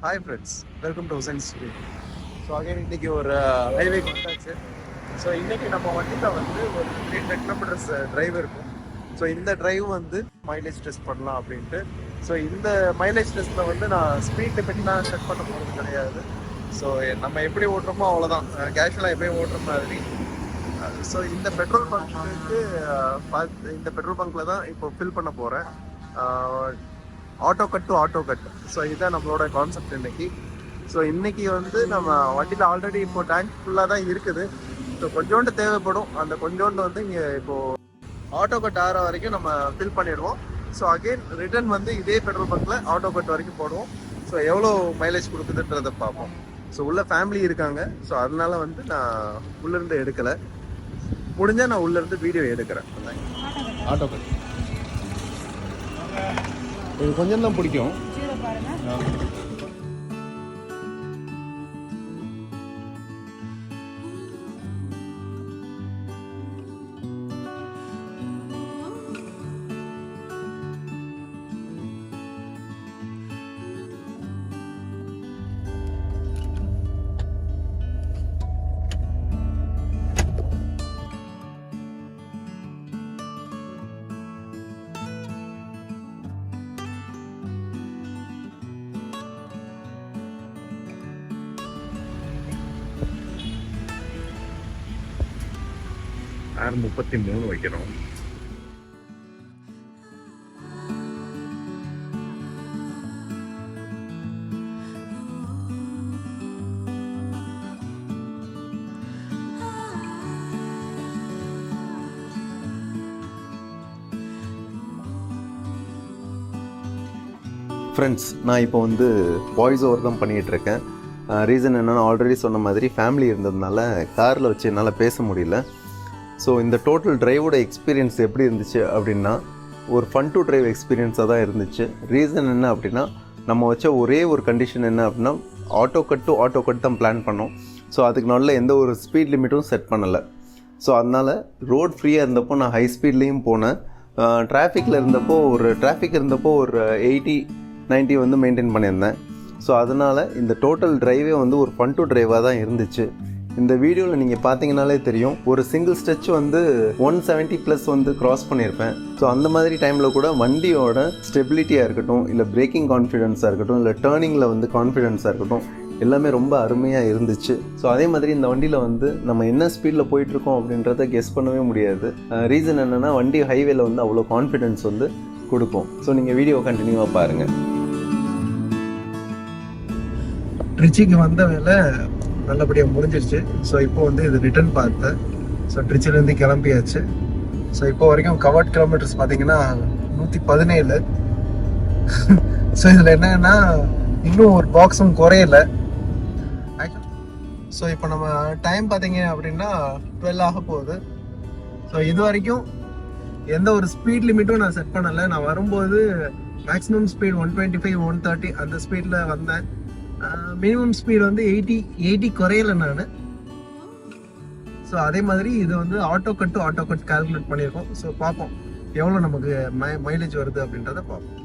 Hi friends, welcome to Hussain's Street. So again இன்னைக்கு ஒரு ஹைவேக்கு வந்தாச்சு. ஸோ இன்னைக்கு நம்ம வண்டியில் வந்து ஒரு 300 கிலோமீட்டர்ஸ் டிரைவ் இருக்கும். ஸோ இந்த டிரைவ் வந்து மைலேஜ் டெஸ்ட் பண்ணலாம் அப்படின்ட்டு. ஸோ இந்த மைலேஜ் டெஸ்ட்டில் வந்து நான் ஸ்பீட் லிமிட்லாம் செட் பண்ண போகிறது கிடையாது. ஸோ நம்ம எப்படி ஓட்டுறோமோ அவ்வளோதான், கேஷுவலாக எப்பயும் ஓட்டுற மாதிரி. ஸோ இந்த பெட்ரோல் பங்க்கு இந்த பெட்ரோல் பங்க்கில் தான் இப்போ ஃபில் பண்ண போகிறேன். Auto cut to auto cut. So இதுதான் நம்மளோட கான்செப்ட் இன்னைக்கு. ஸோ இன்னைக்கு வந்து நம்ம வண்டியில் ஆல்ரெடி இப்போ டேங்க் ஃபுல்லாக தான் இருக்குது. ஸோ கொஞ்சோண்டு தேவைப்படும். அந்த கொஞ்சோண்டு வந்து இங்கே இப்போது ஆட்டோ கட் ஆகிற வரைக்கும் நம்ம ஃபில் பண்ணிடுவோம். ஸோ அகெயின் ரிட்டர்ன் வந்து இதே பெட்ரோல் பங்க்கில் ஆட்டோ கட் வரைக்கும் போடுவோம். ஸோ எவ்வளோ மைலேஜ் கொடுக்குதுன்றதை பார்ப்போம். ஸோ உள்ள ஃபேமிலி இருக்காங்க. ஸோ அதனால வந்து நான் உள்ளேருந்து எடுக்கலை. முடிஞ்சால் நான் உள்ளேருந்து வீடியோ எடுக்கிறேன். ஆட்டோ கட் இது கொஞ்சம் தான் பிடிக்கும். R 33 வைக்கிறோம். ஃப்ரெண்ட்ஸ், நான் இப்போ வந்து வாய்ஸ் ஓவர் தான் பண்ணிகிட்ருக்கேன். ரீசன் என்னென்னா, ஆல்ரெடி சொன்ன மாதிரி ஃபேமிலி இருந்ததுனால காரில் வச்சு என்னால் பேச முடியல. ஸோ இந்த டோட்டல் டிரைவோட எக்ஸ்பீரியன்ஸ் எப்படி இருந்துச்சு அப்படின்னா, ஒரு ஃபன் டு டிரைவ் எக்ஸ்பீரியன்ஸாக தான் இருந்துச்சு. ரீசன் என்ன அப்படின்னா, நம்ம வச்ச ஒரே ஒரு கண்டிஷன் என்ன அப்படின்னா, auto cut to auto cut தான் பிளான் பண்ணோம். ஸோ அதுக்கு நல்ல எந்த ஒரு ஸ்பீட் லிமிட்டும் செட் பண்ணலை. ஸோ அதனால் ரோட் ஃப்ரீயாக இருந்தப்போ நான் ஹை ஸ்பீட்லேயும் போனேன். டிராஃபிக் இருந்தப்போ ஒரு 80-90 வந்து மெயின்டைன் பண்ணியிருந்தேன். ஸோ அதனால் இந்த டோட்டல் டிரைவே வந்து ஒரு ஃபன் டு டிரைவாக தான் இருந்துச்சு. இந்த வீடியோவில் நீங்கள் பார்த்தீங்கனாலே தெரியும், ஒரு சிங்கிள் ஸ்ட்ரெச் வந்து 170+ வந்து க்ராஸ் பண்ணியிருப்பேன். ஸோ அந்த மாதிரி டைமில் கூட வண்டியோட ஸ்டெபிலிட்டியாக இருக்கட்டும், இல்லை பிரேக்கிங் கான்ஃபிடென்ஸாக இருக்கட்டும், இல்லை டேர்னிங்கில் வந்து கான்ஃபிடென்ஸாக இருக்கட்டும், எல்லாமே ரொம்ப அருமையாக இருந்துச்சு. ஸோ அதே மாதிரி இந்த வண்டியில் வந்து நம்ம என்ன ஸ்பீடில் போயிட்டுருக்கோம் அப்படின்றத கெஸ் பண்ணவே முடியாது. ரீசன் என்னென்னா, வண்டி ஹைவேல வந்து அவ்வளோ கான்ஃபிடென்ஸ் வந்து கொடுக்கும். ஸோ நீங்கள் வீடியோ கண்டினியூவாக பாருங்கள். ட்ரிச்சிக்கு வந்த வேலை நல்லபடியாக முடிஞ்சிருச்சு. ஸோ இப்போ வந்து இது ரிட்டர்ன் பார்த்தேன். ஸோ ட்ரிச்சிலேருந்து கிளம்பியாச்சு. ஸோ இப்போ வரைக்கும் கவர்ட் கிலோமீட்டர்ஸ் பார்த்தீங்கன்னா 117. ஸோ இதில் என்னன்னா, இன்னும் ஒரு பாக்ஸும் குறையல. ஸோ இப்போ நம்ம டைம் பார்த்தீங்க அப்படின்னா 12 ஆக போகுது. ஸோ இது வரைக்கும் எந்த ஒரு ஸ்பீட் லிமிட்டும் நான் செட் பண்ணலை. நான் வரும்போது மேக்ஸிமம் ஸ்பீட் 125, 130 அந்த ஸ்பீடில் வந்தேன். மினிமம் ஸ்பீட் வந்து 80 குறையலை நான். ஸோ அதே மாதிரி இது வந்து auto cut to auto cut calculate பண்ணியிருக்கோம். ஸோ பார்ப்போம் எவ்வளோ நமக்கு மைலேஜ் வருது அப்படின்றத பார்ப்போம்.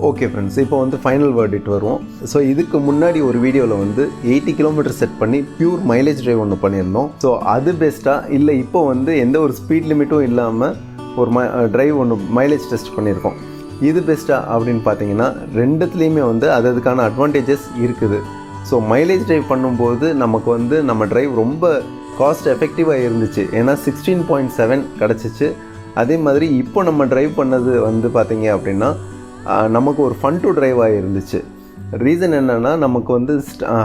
ஓகே ஃப்ரெண்ட்ஸ், இப்போ வந்து ஃபைனல் வேர்டிட் வருவோம். ஸோ இதுக்கு முன்னாடி ஒரு வீடியோவில் வந்து 80 கிலோமீட்டர் செட் பண்ணி பியூர் மைலேஜ் டிரைவ் ஒன்று பண்ணியிருந்தோம். ஸோ அது பெஸ்ட்டாக, இல்லை இப்போ வந்து எந்த ஒரு ஸ்பீட் லிமிட்டும் இல்லாமல் ஒரு டிரைவ் ஒன்று மைலேஜ் டெஸ்ட் பண்ணியிருக்கோம், இது பெஸ்ட்டாக அப்படின்னு பார்த்தீங்கன்னா, ரெண்டுத்துலேயுமே வந்து அதுக்கான அட்வான்டேஜஸ் இருக்குது. ஸோ மைலேஜ் டிரைவ் பண்ணும்போது நமக்கு வந்து நம்ம டிரைவ் ரொம்ப காஸ்ட் எஃபெக்டிவாக இருந்துச்சு. ஏன்னா 16.7 கிடச்சிச்சு. அதே மாதிரி இப்போ நம்ம டிரைவ் பண்ணது வந்து பார்த்தீங்க அப்படின்னா நமக்கு ஒரு ஃபன் டு டிரைவாக இருந்துச்சு. ரீசன் என்னென்னா, நமக்கு வந்து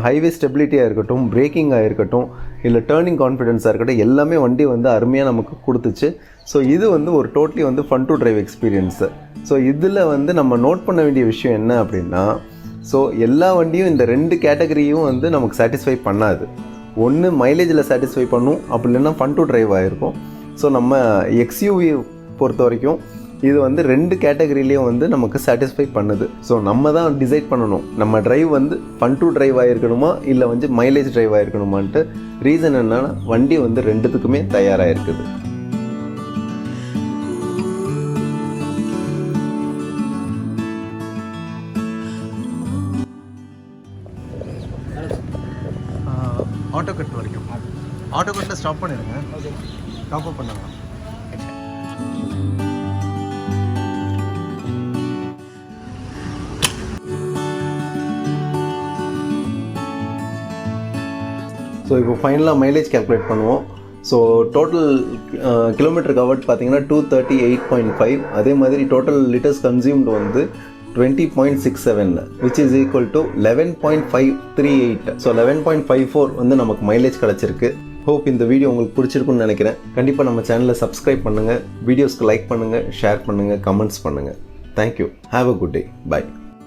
ஹைவே ஸ்டெபிலிட்டியாக இருக்கட்டும், பிரேக்கிங்காக இருக்கட்டும், இல்லை டேர்னிங் கான்ஃபிடென்ஸாக இருக்கட்டும், எல்லாமே வண்டி வந்து அருமையாக நமக்கு கொடுத்துச்சு. ஸோ இது வந்து ஒரு டோட்டலி வந்து fun to drive experience. So இதில் வந்து நம்ம நோட் பண்ண வேண்டிய விஷயம் என்ன அப்படின்னா, ஸோ எல்லா வண்டியும் இந்த 2 கேட்டகரியும் வந்து நமக்கு சாட்டிஸ்ஃபை பண்ணாது. ஒன்று மைலேஜில் சாட்டிஸ்ஃபை பண்ணும், அப்படி இல்லைன்னா ஃபன் டு டிரைவ் ஆகிருக்கும். ஸோ நம்ம XUV பொறுத்த வரைக்கும் இது வந்து 2 கேட்டகரியிலையும் வந்து நமக்கு சாட்டிஸ்ஃபை பண்ணுது. ஸோ நம்ம தான் டிசைட் பண்ணணும், நம்ம டிரைவ் வந்து ஃபன் டு டிரைவ் ஆகிருக்கணுமா இல்லை வந்து மைலேஜ் டிரைவ் ஆகிருக்கணுமான்ட்டு. ரீசன் என்னென்னா வண்டி வந்து 2த்துக்குமே தயாராக இருக்குது. ஆட்டோ கட் வரைக்கும் ஆட்டோ கட்டில் ஸ்டாப் பண்ணிடுங்க. டாப் அப் பண்ணுங்க. ஸோ இப்போ ஃபைனலாக மைலேஜ் கேல்குலேட் பண்ணுவோம். ஸோ டோட்டல் கிலோமீட்டர் கவர்ட் பார்த்தீங்கன்னா 238.5. அதே மாதிரி டோட்டல் லிட்டர்ஸ் கன்சியூம்டு வந்து 20.67, which is equal to 11.538. So 11.54 வந்து நமக்கு மைலேஜ் கிடச்சிருக்கு. ஹோப் இந்த வீடியோ உங்களுக்கு பிடிச்சிருக்குன்னு நினைக்கிறேன். கண்டிப்பாக நம்ம சேனலை சப்ஸ்கிரைப் பண்ணுங்கள், வீடியோஸ்க்கு லைக் பண்ணுங்கள், ஷேர் பண்ணுங்கள், கமெண்ட்ஸ் பண்ணுங்கள். Thank you. Have a good day. By.